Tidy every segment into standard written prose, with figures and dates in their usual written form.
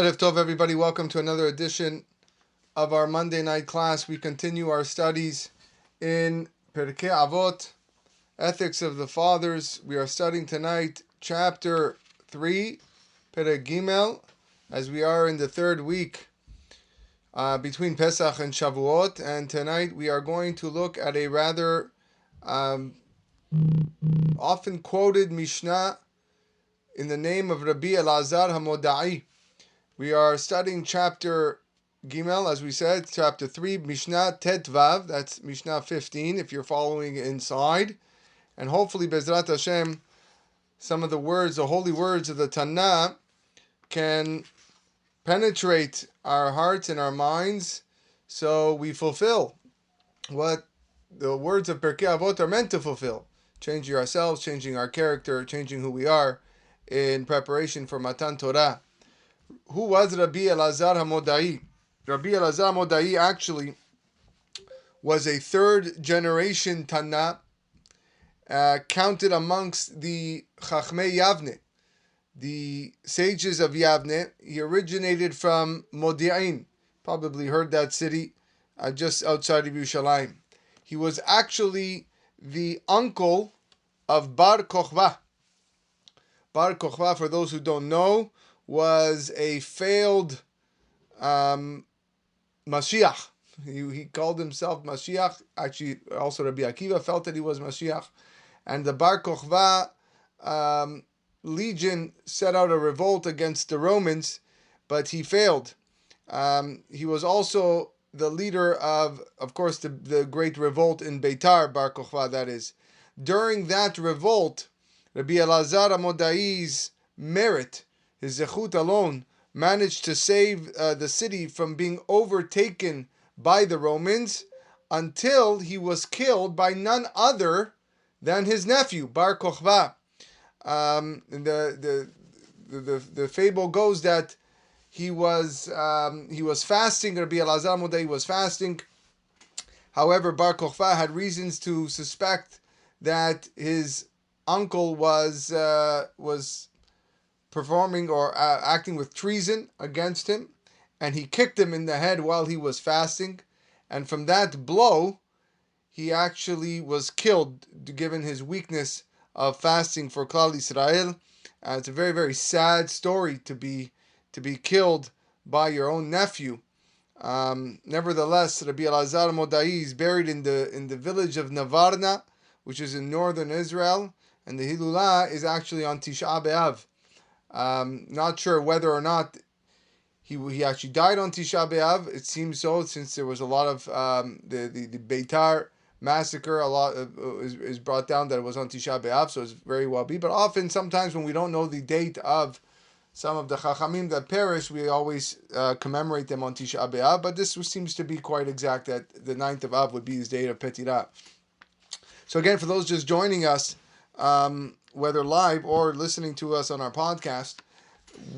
Erev Tov, everybody. Welcome to another edition of our Monday night class. We continue our studies in Pirke Avot, Ethics of the Fathers. We are studying tonight chapter 3, Perek Gimel, as we are in the third week between Pesach and Shavuot. And tonight we are going to look at a rather often quoted Mishnah in the name of R Elazar HaModai. We are studying chapter Gimel, as we said, chapter 3, Mishnah Tet Vav, that's Mishnah 15, if you're following inside. And hopefully, Bezrat Hashem, some of the words, the holy words of the Tanna, can penetrate our hearts and our minds so we fulfill what the words of Pirkei Avot are meant to fulfill. Changing ourselves, changing our character, changing who we are in preparation for Matan Torah. Who was R Elazar HaModai? R Elazar HaModai actually was a third generation Tanna, counted amongst the Chachmei Yavne, the sages of Yavne. He originated from Modi'in, probably heard that city, just outside of Yerushalayim. He was actually the uncle of Bar Kochva. Bar Kochva, for those who don't know, was a failed Mashiach. He called himself Mashiach. Actually, also Rabbi Akiva felt that he was Mashiach. And the Bar Kochva legion set out a revolt against the Romans, but he failed. He was also the leader of course, the great revolt in Beitar, Bar Kochva, that is. During that revolt, Rabbi Elazar HaModai's merit, his zechut alone, managed to save the city from being overtaken by the Romans until he was killed by none other than his nephew, Bar Kochva. The fable goes that he was fasting. Rabbi Elazar HaModai was fasting. However, Bar Kochva had reasons to suspect that his uncle was performing or acting with treason against him, and he kicked him in the head while he was fasting, and from that blow he actually was killed, given his weakness of fasting for Klal Yisrael. It's a very, very sad story to be killed by your own nephew. Nevertheless, Rabbi Elazar HaModai is buried in the village of Navarna, which is in northern Israel, and the Hilulah is actually on Tisha B'Av. Not sure whether or not he actually died on Tisha B'Av. It seems so, since there was a lot of the Beitar massacre. A lot is brought down that it was on Tisha B'Av, so it's very well be. But often, sometimes when we don't know the date of some of the Chachamim that perish, we always commemorate them on Tisha B'Av. But this seems to be quite exact, that the 9th of Av would be his date of Petirah. So again, for those just joining us, whether live or listening to us on our podcast,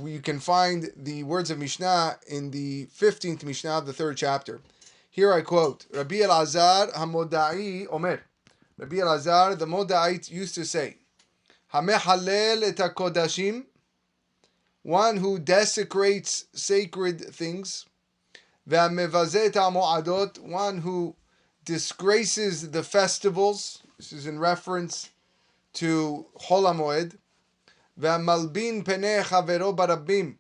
you can find the words of Mishnah in the 15th Mishnah of the 3rd chapter. Here I quote, Rabbi Elazar HaModai Omer. Rabbi Elazar, the Modaite, used to say, Hamehalel et HaKodashim, one who desecrates sacred things, Ve'amevazeh et HaMo'adot, one who disgraces the festivals. This is in reference to Chol HaMoed. Ve'amalbin penei chavero barabim,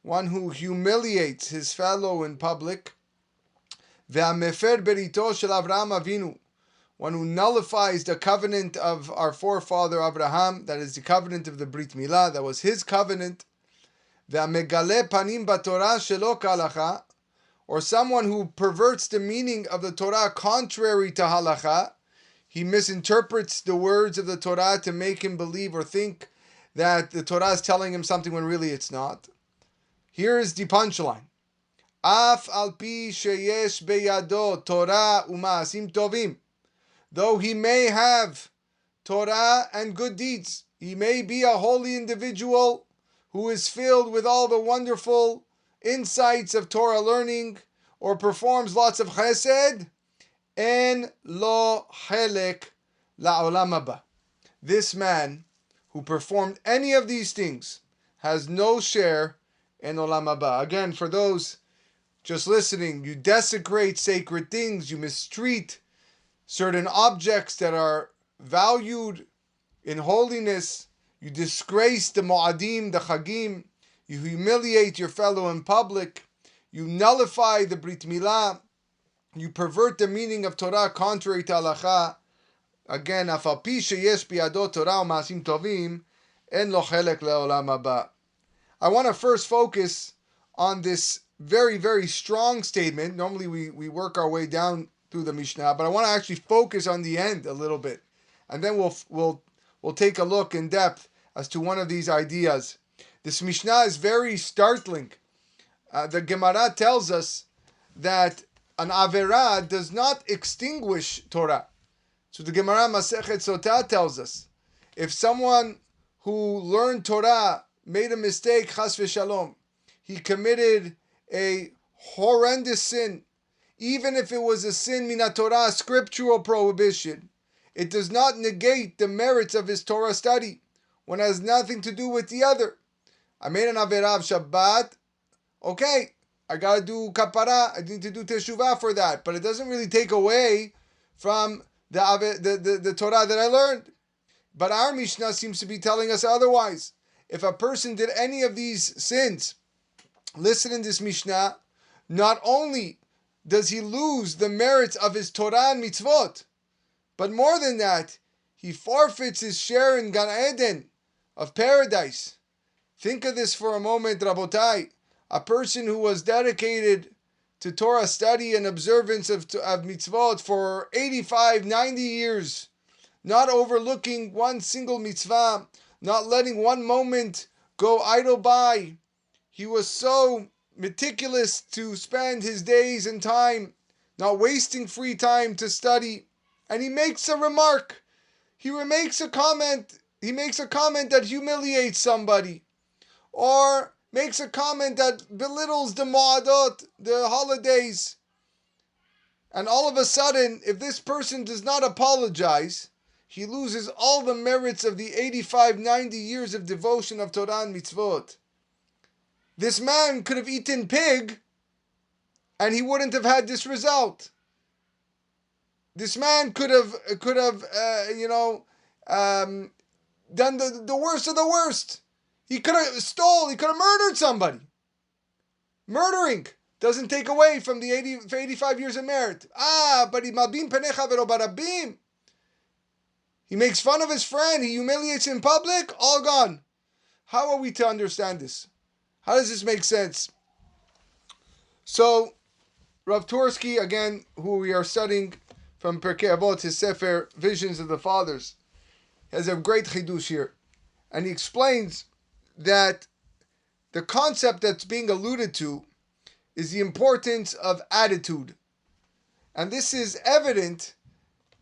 one who humiliates his fellow in public. Ve'amefer berito shel Avraham Avinu, one who nullifies the covenant of our forefather Abraham, that is the covenant of the Brit Milah, that was his covenant. Ve'amegale panim baTorah shelo k'halacha, or someone who perverts the meaning of the Torah contrary to halacha. He misinterprets the words of the Torah to make him believe or think that the Torah is telling him something when really it's not. Here is the punchline. Af al pi sheyesh beyado Torah u'ma'asim tovim. Though he may have Torah and good deeds, he may be a holy individual who is filled with all the wonderful insights of Torah learning, or performs lots of chesed, en lo chelek la'olam haba. This man who performed any of these things has no share en olam haba. Again, for those just listening, you desecrate sacred things, you mistreat certain objects that are valued in holiness, you disgrace the mu'adim, the chagim, you humiliate your fellow in public, you nullify the brit milah, you pervert the meaning of Torah contrary to halacha. Again, afal pi sheyesh biyado Torah u'ma'asim tovim, en lo chelek le'olam haba. I want to first focus on this very, very strong statement. Normally we work our way down through the Mishnah, but I want to actually focus on the end a little bit. And then we'll take a look in depth as to one of these ideas. This Mishnah is very startling. The Gemara tells us that an Averah does not extinguish Torah. So the Gemara Masechet Sotah tells us, if someone who learned Torah made a mistake, chas v'shalom, he committed a horrendous sin, even if it was a sin mina Torah, scriptural prohibition, it does not negate the merits of his Torah study. One has nothing to do with the other. I made an Averah of Shabbat, okay, I got to do kapara, I need to do teshuvah for that, but it doesn't really take away from the Torah that I learned. But our Mishnah seems to be telling us otherwise. If a person did any of these sins, listen in this Mishnah, not only does he lose the merits of his Torah and mitzvot, but more than that, he forfeits his share in Gan Eden of paradise. Think of this for a moment, Rabotai. A person who was dedicated to Torah study and observance of mitzvot for 85, 90 years, not overlooking one single mitzvah, not letting one moment go idle by. He was so meticulous to spend his days and time, not wasting free time to study. And he makes a remark. He makes a comment that humiliates somebody, or makes a comment that belittles the Mo'adot, the holidays. And all of a sudden, if this person does not apologize, he loses all the merits of the 85, 90 years of devotion of Torah and mitzvot. This man could have eaten pig, and he wouldn't have had this result. This man could have done the worst of the worst. He could have stole. He could have murdered somebody. Murdering doesn't take away from the 85 years of merit. But he malbim penecha v'lo barabim. He makes fun of his friend. He humiliates in public. All gone. How are we to understand this? How does this make sense? So, Rav Tursky, again, who we are studying from Pirke Avot, his Sefer, Visions of the Fathers, has a great chidush here. And he explains that the concept that's being alluded to is the importance of attitude. And this is evident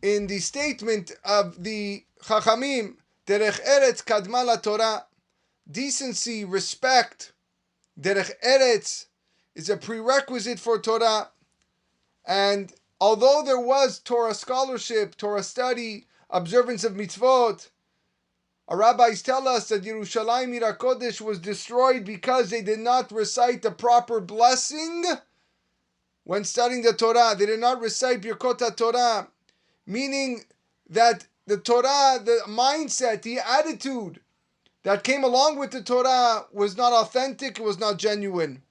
in the statement of the Chachamim, Derech Eretz Kadma la Torah, decency, respect, Derech Eretz is a prerequisite for Torah. And although there was Torah scholarship, Torah study, observance of mitzvot, our rabbis tell us that Yerushalayim Ir HaKodesh was destroyed because they did not recite the proper blessing when studying the Torah. They did not recite Birkot HaTorah, meaning that the Torah, the mindset, the attitude that came along with the Torah was not authentic, it was not genuine.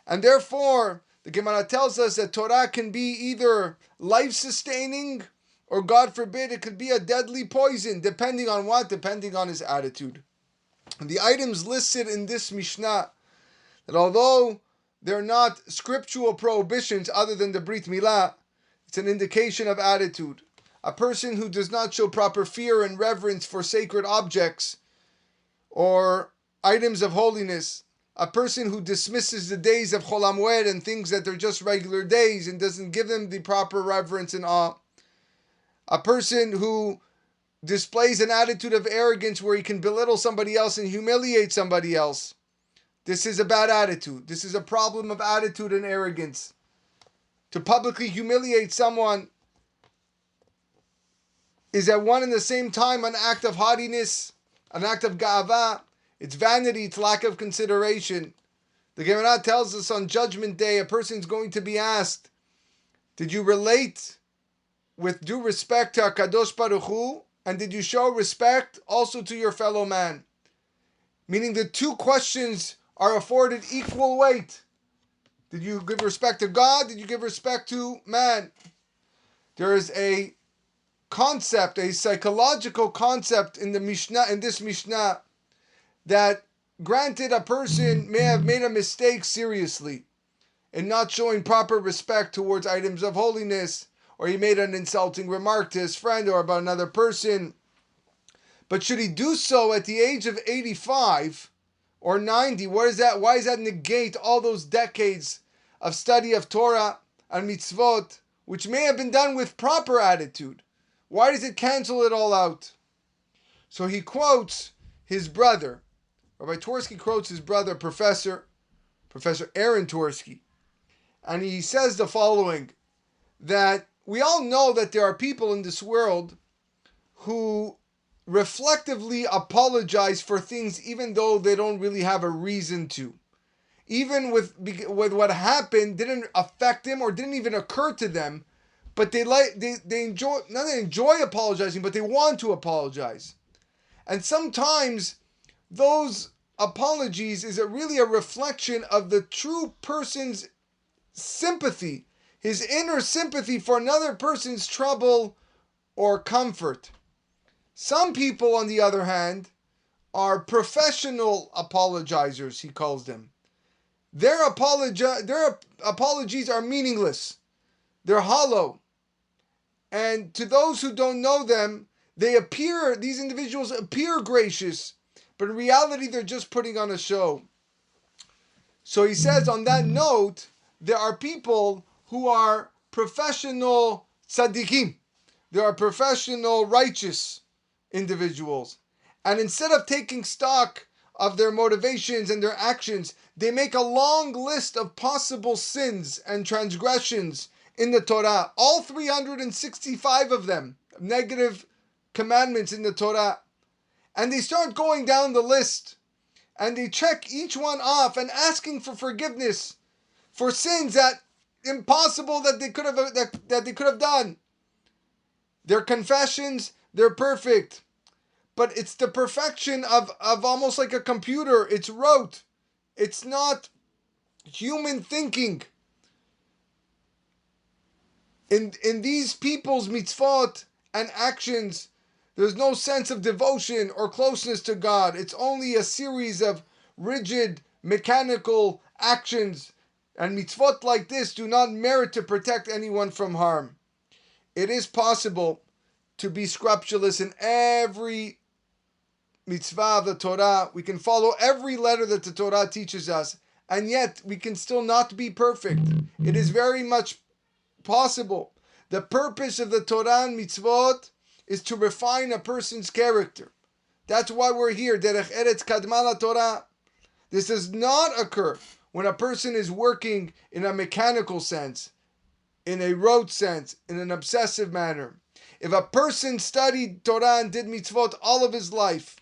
And therefore, the Gemara tells us that Torah can be either life-sustaining, or God forbid, it could be a deadly poison, depending on what? Depending on his attitude. And the items listed in this Mishnah, that although they're not scriptural prohibitions other than the Brit Milah, it's an indication of attitude. A person who does not show proper fear and reverence for sacred objects or items of holiness, a person who dismisses the days of Chol HaMoed and thinks that they're just regular days and doesn't give them the proper reverence and awe, a person who displays an attitude of arrogance where he can belittle somebody else and humiliate somebody else. This is a bad attitude. This is a problem of attitude and arrogance. To publicly humiliate someone is at one and the same time an act of haughtiness, an act of ga'ava. It's vanity, it's lack of consideration. The Gemara tells us on Judgment Day, a person's going to be asked, did you relate with due respect to HaKadosh Baruch Hu, and did you show respect also to your fellow man? Meaning the two questions are afforded equal weight. Did you give respect to God? Did you give respect to man? There is a concept, a psychological concept in this Mishnah, that granted a person may have made a mistake seriously in not showing proper respect towards items of holiness, or he made an insulting remark to his friend or about another person. But should he do so at the age of 85 or 90? What is that? Why does that negate all those decades of study of Torah and mitzvot, which may have been done with proper attitude? Why does it cancel it all out? So he quotes his brother. Rabbi Twersky quotes his brother, Professor Aaron Twersky. And he says the following, that we all know that there are people in this world who reflectively apologize for things even though they don't really have a reason to. Even with what happened didn't affect them or didn't even occur to them, but they enjoy apologizing, but they want to apologize. And sometimes those apologies is really a reflection of the true person's sympathy, his inner sympathy for another person's trouble or comfort. Some people, on the other hand, are professional apologizers, he calls them. Their apologies are meaningless. They're hollow. And to those who don't know them, these individuals appear gracious, but in reality they're just putting on a show. So he says, on that note, there are people who are professional tzaddikim. There are professional righteous individuals. And instead of taking stock of their motivations and their actions, they make a long list of possible sins and transgressions in the Torah. All 365 of them, negative commandments in the Torah. And they start going down the list. And they check each one off and asking for forgiveness for sins that impossible that they could have done. Their confessions, they're perfect. But it's the perfection of almost like a computer. It's rote. It's not human thinking. In these people's mitzvot and actions, there's no sense of devotion or closeness to God. It's only a series of rigid, mechanical actions. And mitzvot like this do not merit to protect anyone from harm. It is possible to be scrupulous in every mitzvah of the Torah. We can follow every letter that the Torah teaches us, and yet we can still not be perfect. It is very much possible. The purpose of the Torah and mitzvot is to refine a person's character. That's why we're here. Derech Eretz Kadma la Torah. This does not occur when a person is working in a mechanical sense, in a rote sense, in an obsessive manner. If a person studied Torah and did mitzvot all of his life,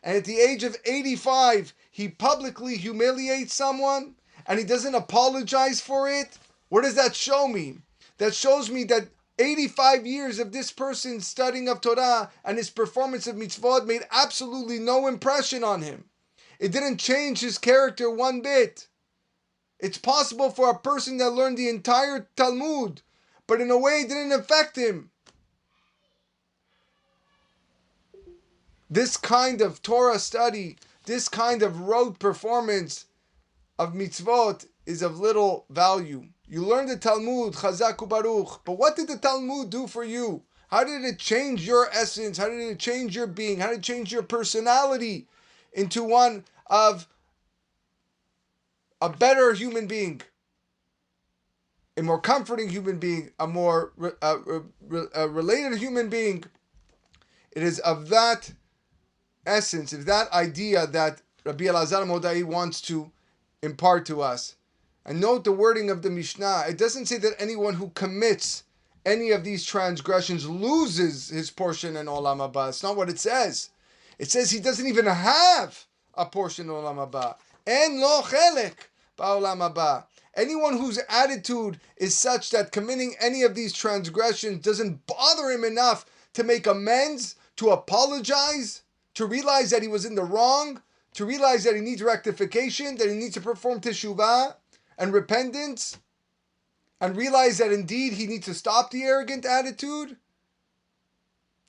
and at the age of 85, he publicly humiliates someone, and he doesn't apologize for it, what does that show me? That shows me that 85 years of this person's studying of Torah and his performance of mitzvot made absolutely no impression on him. It didn't change his character one bit. It's possible for a person that learned the entire Talmud, but in a way it didn't affect him. This kind of Torah study, this kind of rote performance of mitzvot is of little value. You learned the Talmud, Chazak u'Baruch, but what did the Talmud do for you? How did it change your essence? How did it change your being? How did it change your personality into one of a better human being? A more comforting human being, a more related human being. It is of that essence, of that idea that Rabbi Elazar HaModai wants to impart to us. And note the wording of the Mishnah. It doesn't say that anyone who commits any of these transgressions loses his portion in Olam Haba. It's not what it says. It says he doesn't even have a portion in Olam Haba. En lo chelek ba'olam haba. Anyone whose attitude is such that committing any of these transgressions doesn't bother him enough to make amends, to apologize, to realize that he was in the wrong, to realize that he needs rectification, that he needs to perform teshuvah and repentance, and realize that indeed he needs to stop the arrogant attitude,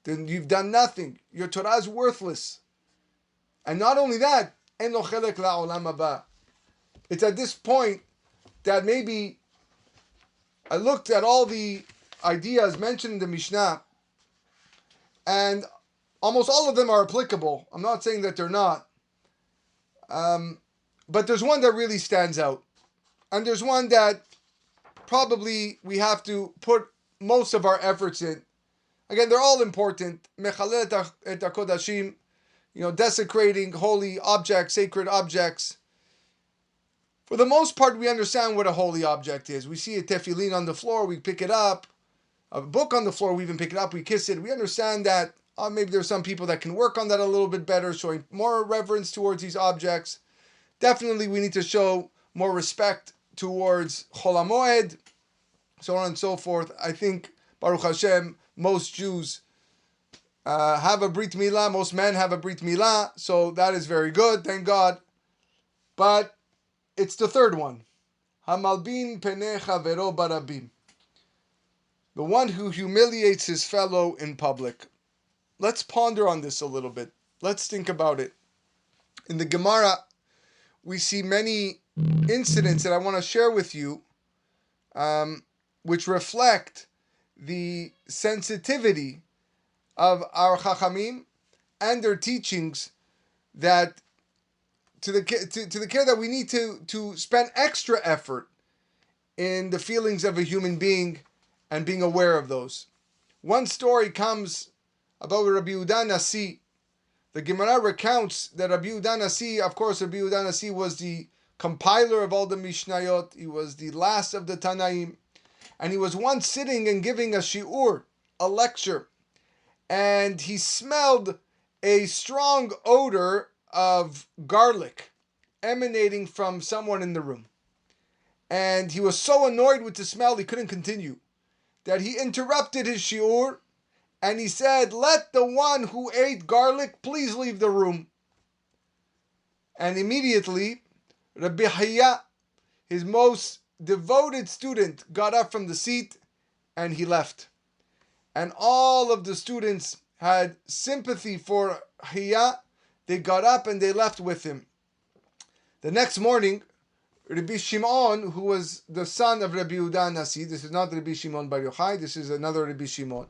then you've done nothing. Your Torah is worthless. And not only that, en lo chelek la'olam haba. It's at this point that maybe I looked at all the ideas mentioned in the Mishnah, and almost all of them are applicable. I'm not saying that they're not. But there's one that really stands out. And there's one that probably we have to put most of our efforts in. Again, they're all important. Mechalel et HaKodashim, desecrating holy objects, sacred objects. For the most part, we understand what a holy object is. We see a tefillin on the floor, we pick it up. A book on the floor, we even pick it up, we kiss it. We understand that maybe there's some people that can work on that a little bit better, showing more reverence towards these objects. Definitely, we need to show more respect towards Chol HaMoed, so on and so forth. I think, Baruch Hashem, most Jews have a Brit Milah, most men have a Brit Milah, so that is very good, thank God. But it's the third one. Hamalbin penei chavero barabim. The one who humiliates his fellow in public. Let's ponder on this a little bit. Let's think about it. In the Gemara, we see many incidents that I want to share with you, which reflect the sensitivity of our Chachamim and their teachings, that to the care that we need to spend extra effort in the feelings of a human being and being aware of those. One story comes about Rabbi Yehuda Nasi. The Gemara recounts that Rabbi Yehuda Nasi, of course, Rabbi Yehuda Nasi was the compiler of all the Mishnayot. He was the last of the Tanaim. And he was once sitting and giving a shi'ur, a lecture. And he smelled a strong odor of garlic emanating from someone in the room. And he was so annoyed with the smell, he couldn't continue, that he interrupted his shi'ur, and he said, "Let the one who ate garlic please leave the room." And immediately, Rabbi Hayya, his most devoted student, got up from the seat and he left. And all of the students had sympathy for Hayya. They got up and they left with him. The next morning, Rabbi Shimon, who was the son of Rabbi Yehuda Nasi, this is not Rabbi Shimon Bar Yochai, this is another Rabbi Shimon.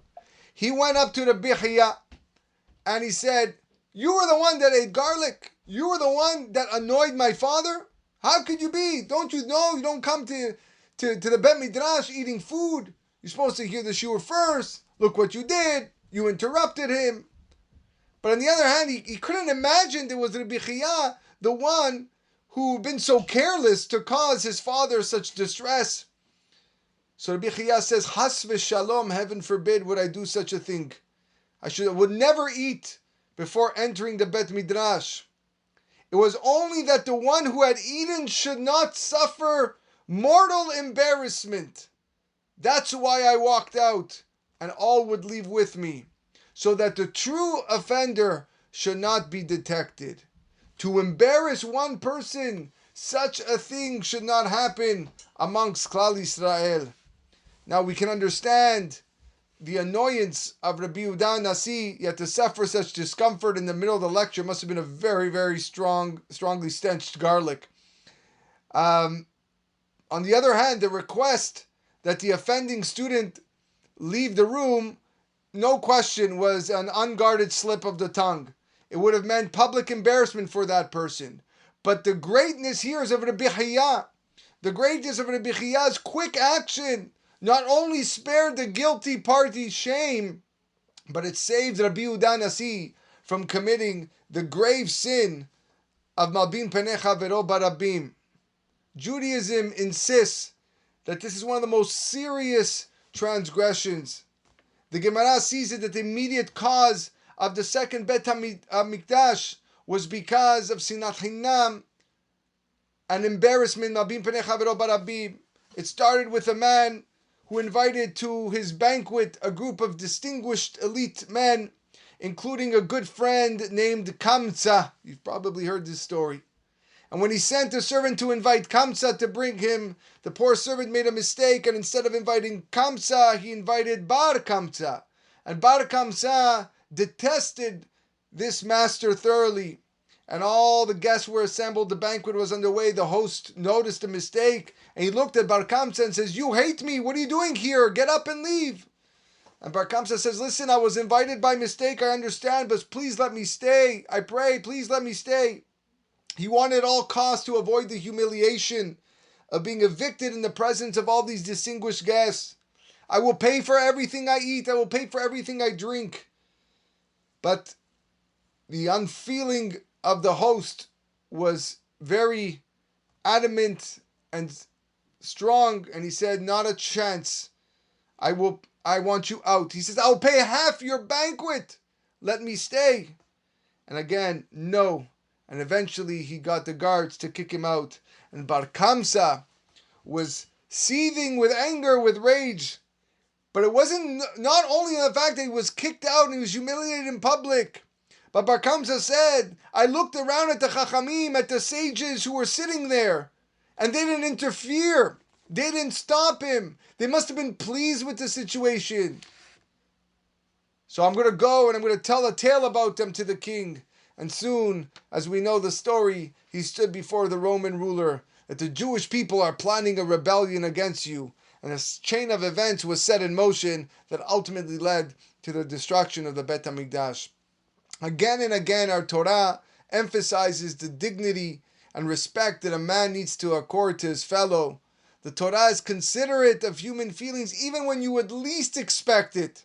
He went up to Rabbi Hayya and he said, "You were the one that ate garlic. You were the one that annoyed my father. How could you be? Don't you know you don't come to the Bet Midrash eating food? You're supposed to hear the shiur first. Look what you did. You interrupted him." But on the other hand, he couldn't imagine there was Rabbi Hayya, the one who had been so careless to cause his father such distress. So Rabbi Hayya says, "Has v'shalom, heaven forbid would I do such a thing. I would never eat before entering the Bet Midrash. It was only that the one who had eaten should not suffer mortal embarrassment. That's why I walked out, and all would leave with me, so that the true offender should not be detected. To embarrass one person, such a thing should not happen amongst Klal Yisrael." Now we can understand the annoyance of Rabbi Yehuda Nasi, yet to suffer such discomfort in the middle of the lecture must have been a very, very strongly stenched garlic. On the other hand, the request that the offending student leave the room, no question, was an unguarded slip of the tongue. It would have meant public embarrassment for that person. But the greatness here is of Rabbi Hayya. The greatness of Rabbi Hayya's quick action not only spared the guilty party's shame, but it saved Rabbi Yehuda Nasi from committing the grave sin of Malbin Penei Chavero Barabim. Judaism insists that this is one of the most serious transgressions. The Gemara sees it that the immediate cause of the second Bet HaMikdash was because of Sinat Chinam, an embarrassment. It started with a man who invited to his banquet a group of distinguished elite men, including a good friend named Kamsa. You've probably heard this story. And when he sent a servant to invite Kamsa to bring him, the poor servant made a mistake, and instead of inviting Kamsa, he invited Bar Kamsa. And Bar Kamsa detested this master thoroughly. And all the guests were assembled, the banquet was underway, the host noticed a mistake, and he looked at Bar Kamsa and says, "You hate me, what are you doing here? Get up and leave." And Bar Kamsa says, "Listen, I was invited by mistake, I understand, but please let me stay. I pray, please let me stay." He wanted at all costs to avoid the humiliation of being evicted in the presence of all these distinguished guests. "I will pay for everything I eat. I will pay for everything I drink." But the unfeeling of the host was very adamant and strong, and he said, "Not a chance. I want you out." He says, "I'll pay half your banquet. Let me stay." And again, no. And eventually he got the guards to kick him out. And Bar Kamsa was seething with anger, with rage. But it wasn't not only the fact that he was kicked out and he was humiliated in public. But Bar Kamsa said, "I looked around at the Chachamim, at the sages who were sitting there, and they didn't interfere. They didn't stop him. They must have been pleased with the situation. So I'm going to go and I'm going to tell a tale about them to the king." And soon, as we know the story, he stood before the Roman ruler that the Jewish people are planning a rebellion against you. And a chain of events was set in motion that ultimately led to the destruction of the Bet HaMikdash. Again and again, our Torah emphasizes the dignity and respect that a man needs to accord to his fellow. The Torah is considerate of human feelings even when you would least expect it.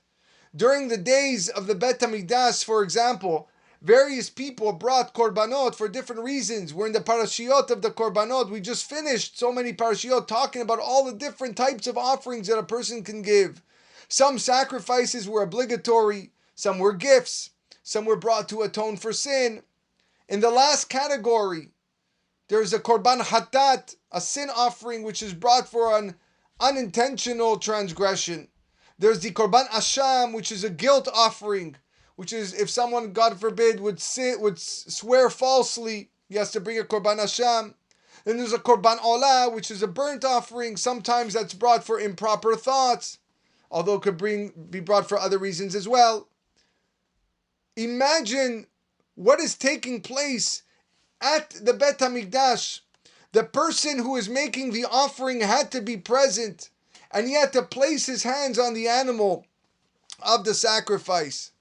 During the days of the Bet HaMikdash, for example, various people brought korbanot for different reasons. We're in the parashiot of the korbanot. We just finished so many parashiot talking about all the different types of offerings that a person can give. Some sacrifices were obligatory, some were gifts, some were brought to atone for sin. In the last category, there's a korban hatat, a sin offering which is brought for an unintentional transgression. There's the korban asham, which is a guilt offering, which is if someone, God forbid, would swear falsely, he has to bring a korban asham. Then there's a korban olah, which is a burnt offering. Sometimes that's brought for improper thoughts, although it could be brought for other reasons as well. Imagine what is taking place at the Bet HaMikdash. The person who is making the offering had to be present, and he had to place his hands on the animal of the sacrifice.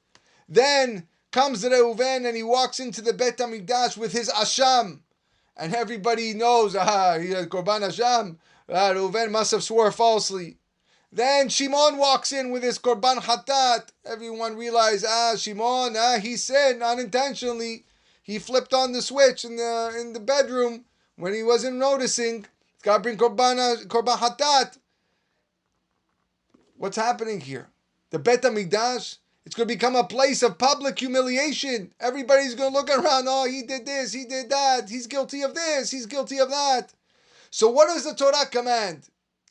Then comes Reuven and he walks into the Bet HaMikdash with his asham. And everybody knows, he had Korban Asham. Reuven must have swore falsely. Then Shimon walks in with his Korban Hatat. Everyone realized, Shimon, he sinned unintentionally. He flipped on the switch in the bedroom when he wasn't noticing. He's got to bring Korban Hatat. What's happening here? The Bet HaMikdash, it's going to become a place of public humiliation. Everybody's going to look around, he did this, he did that, he's guilty of this, he's guilty of that. So what does the Torah command?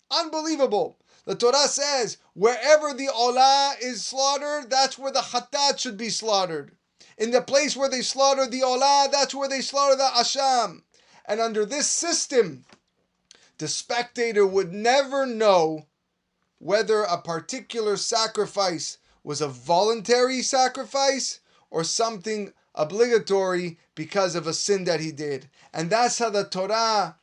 Unbelievable. The Torah says, wherever the olah is slaughtered, that's where the hatat should be slaughtered. In the place where they slaughter the olah, that's where they slaughter the asham. And under this system, the spectator would never know whether a particular sacrifice was a voluntary sacrifice or something obligatory because of a sin that he did. And that's how the Torah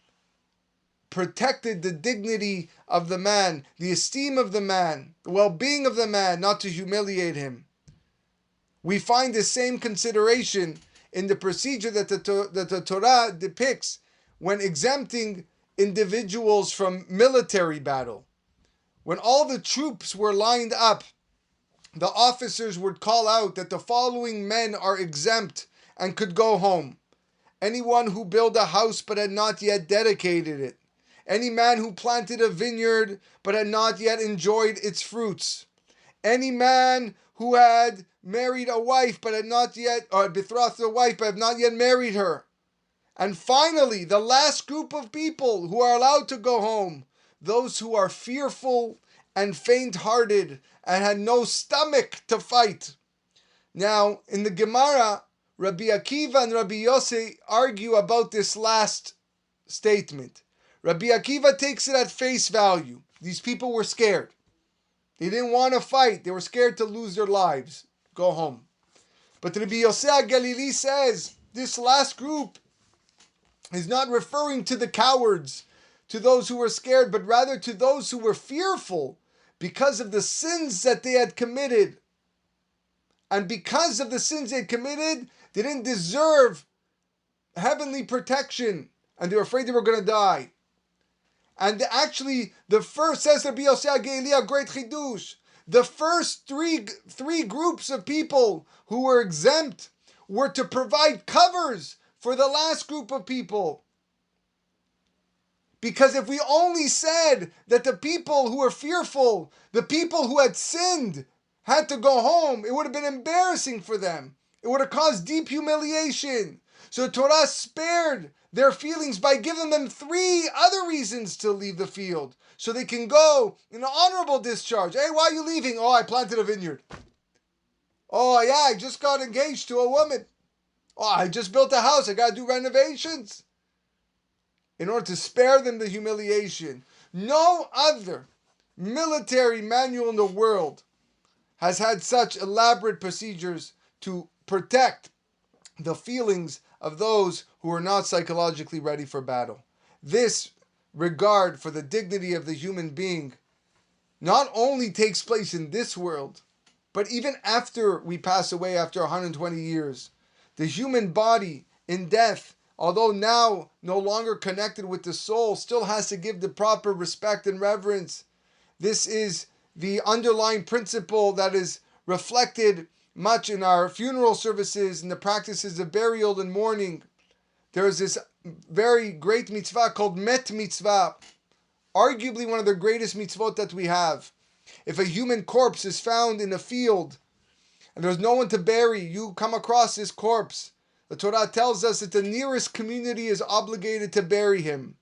protected the dignity of the man, the esteem of the man, the well-being of the man, not to humiliate him. We find the same consideration in the procedure that the Torah depicts when exempting individuals from military battle. When all the troops were lined up, the officers would call out that the following men are exempt and could go home. Anyone who built a house but had not yet dedicated it. Any man who planted a vineyard but had not yet enjoyed its fruits. Any man who had married a wife but had not yet, or betrothed a wife but had not yet married her. And finally, the last group of people who are allowed to go home, those who are fearful and faint-hearted and had no stomach to fight. Now, in the Gemara, Rabbi Akiva and Rabbi Yossi argue about this last statement. Rabbi Akiva takes it at face value. These people were scared. They didn't want to fight. They were scared to lose their lives. Go home. But Rabbi Yossi Galili says this last group is not referring to the cowards, to those who were scared, but rather to those who were fearful because of the sins that they had committed. And because of the sins they had committed, they didn't deserve heavenly protection, and they were afraid they were going to die. And actually, the first, says Rabbi Yossi Galili, a great chidush, the first three groups of people who were exempt were to provide covers for the last group of people. Because if we only said that the people who were fearful, the people who had sinned, had to go home, it would have been embarrassing for them. It would have caused deep humiliation. So Torah spared their feelings by giving them 3 other reasons to leave the field, so they can go in an honorable discharge. Hey, why are you leaving? Oh, I planted a vineyard. Oh, yeah, I just got engaged to a woman. Oh, I just built a house. I got to do renovations. In order to spare them the humiliation. No other military manual in the world has had such elaborate procedures to protect the feelings of those who are not psychologically ready for battle. This regard for the dignity of the human being not only takes place in this world, but even after we pass away after 120 years. The human body in death, although now no longer connected with the soul, still has to give the proper respect and reverence. This is the underlying principle that is reflected much in our funeral services and the practices of burial and mourning. There is this very great mitzvah called Met Mitzvah, arguably one of the greatest mitzvot that we have. If a human corpse is found in a field and there's no one to bury, you come across this corpse, the Torah tells us that the nearest community is obligated to bury him.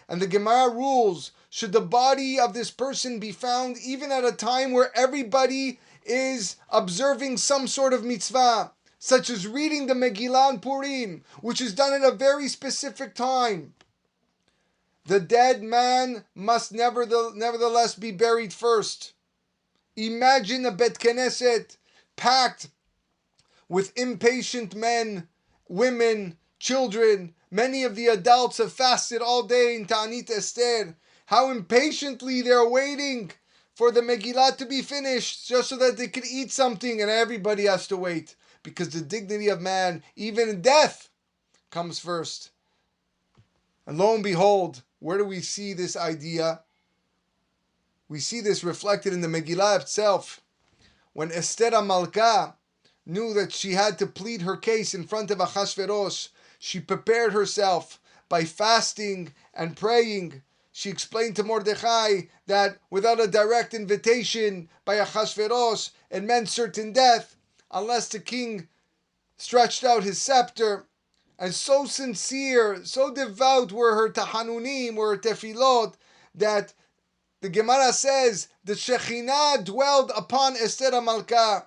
And the Gemara rules, should the body of this person be found even at a time where everybody is observing some sort of mitzvah, such as reading the Megillah on Purim, which is done at a very specific time, the dead man must nevertheless be buried first. Imagine a Bet Knesset packed with impatient men, women, children. Many of the adults have fasted all day in Ta'anit Esther. How impatiently they're waiting for the Megillah to be finished, just so that they could eat something, and everybody has to wait, because the dignity of man, even in death, comes first. And lo and behold, where do we see this idea? We see this reflected in the Megillah itself. When Esther HaMalka knew that she had to plead her case in front of Achashverosh, she prepared herself by fasting and praying. She explained to Mordechai that without a direct invitation by Achashverosh, it meant certain death, unless the king stretched out his scepter. And so sincere, so devout were her tahanunim, were her tefillot, that the Gemara says the Shekhinah dwelled upon Esther HaMalka.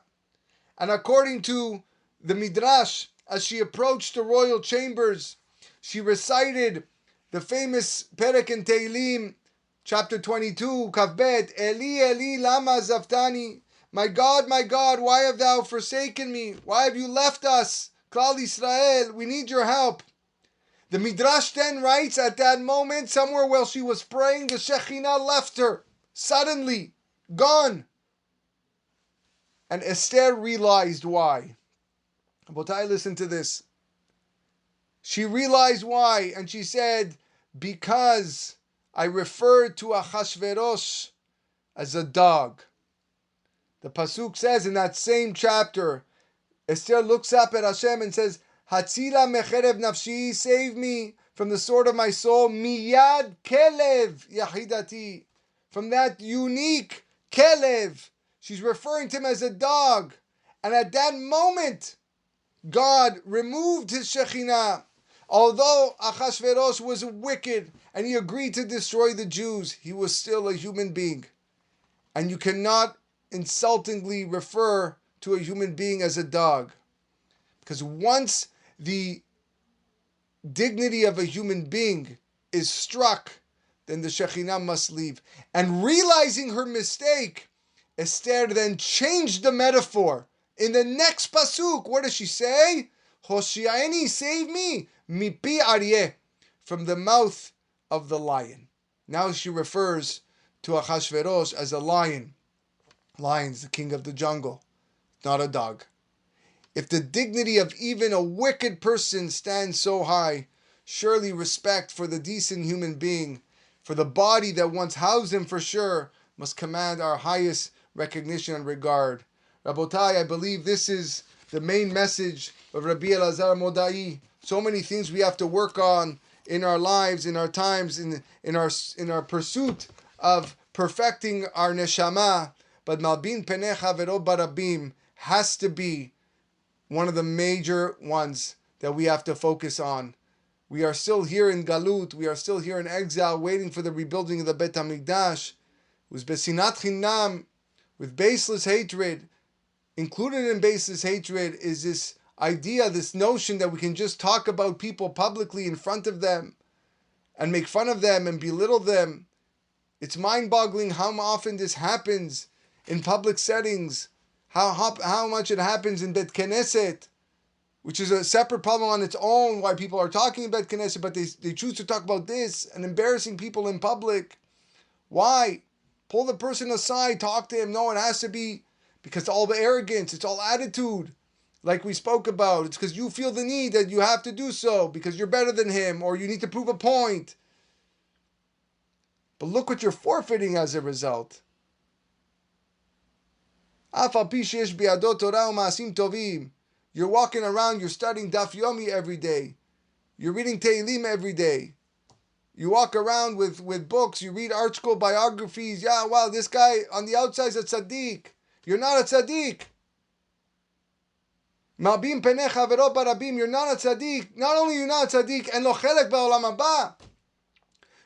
And according to the Midrash, as she approached the royal chambers, she recited the famous Pirke in Tehillim, chapter 22, Kavbet, Eli, Eli, lama zaftani. My God, why have thou forsaken me? Why have you left us? Klal Yisrael, we need your help. The Midrash then writes, at that moment, somewhere while she was praying, the Shekhinah left her. Suddenly, gone. And Esther realized why. Abotai, listen to this. She realized why, and she said, because I referred to Achashverosh as a dog. The Pasuk says in that same chapter, Esther looks up at Hashem and says, Hatzila mecherev nafshi, save me from the sword of my soul, miyad kelev yachidati, from that unique kelev. She's referring to him as a dog. And at that moment, God removed his Shekhinah. Although Achashverosh was wicked and he agreed to destroy the Jews, he was still a human being. And you cannot insultingly refer to a human being as a dog. Because once the dignity of a human being is struck, then the Shekhinah must leave. And realizing her mistake, Esther then changed the metaphor. In the next pasuk, what does she say? Hoshiaeni, save me, mipi aryeh, from the mouth of the lion. Now she refers to Achashverosh as a lion. Lion's the king of the jungle, not a dog. If the dignity of even a wicked person stands so high, surely respect for the decent human being, for the body that once housed him for sure, must command our highest recognition and regard. Rabotai, I believe this is the main message of R Elazar HaModai. So many things we have to work on in our lives, in our times, in our pursuit of perfecting our neshama. But Malbin Penecha Vero Barabim has to be one of the major ones that we have to focus on. We are still here in Galut, we are still here in exile, waiting for the rebuilding of the Bet HaMikdash. With Besinat Chinam, with baseless hatred. Included in baseless hatred is this idea, this notion that we can just talk about people publicly in front of them and make fun of them and belittle them. It's mind-boggling how often this happens in public settings, how much it happens in Bet Knesset, which is a separate problem on its own, why people are talking about Knesset, but they choose to talk about this and embarrassing people in public. Why? Pull the person aside, talk to him. No, it has to be because it's all the arrogance, it's all attitude, like we spoke about. It's because you feel the need that you have to do so because you're better than him or you need to prove a point. But look what you're forfeiting as a result. You're walking around, you're studying Daf Yomi every day. You're reading Tehillim every day. You walk around with books, you read article biographies. Yeah, wow, this guy on the outside is a tzaddik. You're not a tzaddik. Ma'bim penecha v'ro barabim, you're not a tzaddik. Not only you're not a tzaddik, and lo chelek ba'olam haba.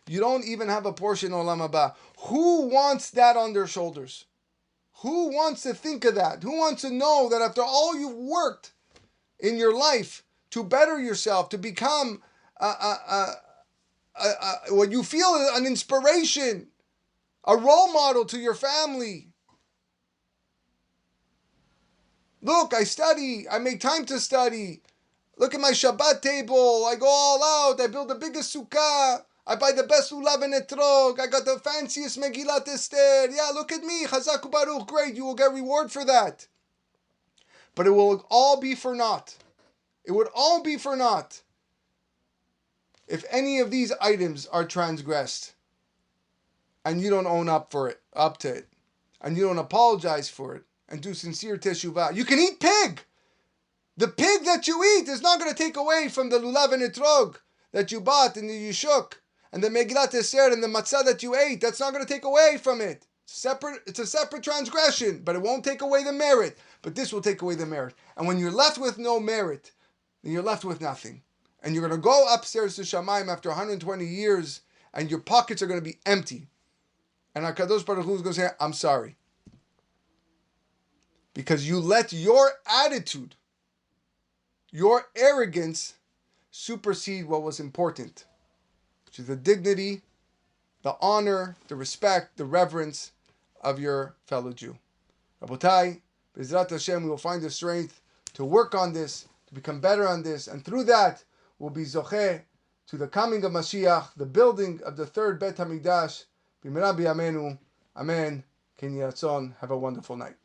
You don't even have a portion in olam haba. Who wants that on their shoulders? Who wants to think of that? Who wants to know that after all you've worked in your life to better yourself, to become what you feel is an inspiration, a role model to your family. Look, I study, I make time to study. Look at my Shabbat table, I go all out, I build the biggest sukkah, I buy the best lulav and etrog, I got the fanciest Megillat Esther. Yeah, look at me, Chazak u'Baruch, great, you will get reward for that. But it will all be for naught. It would all be for naught if any of these items are transgressed and you don't own up to it, and you don't apologize for it and do sincere teshuvah. You can eat pig. The pig that you eat is not going to take away from the lulav and etrog that you bought and the yishuk and the Megillat Esther and the matzah that you ate. That's not going to take away from it. It's a separate transgression, but it won't take away the merit. But this will take away the merit. And when you're left with no merit, then you're left with nothing. And you're going to go upstairs to Shamayim after 120 years, and your pockets are going to be empty. And HaKadosh Baruch Hu is going to say, I'm sorry. Because you let your attitude, your arrogance, supersede what was important, which is the dignity, the honor, the respect, the reverence of your fellow Jew. Rabotai, B'ezrat Hashem, we will find the strength to work on this, to become better on this, and through that, we'll be zocheh to the coming of Mashiach, the building of the third Bet HaMikdash. B'mera b'yameinu. Amen. Ken Yiratzon. Have a wonderful night.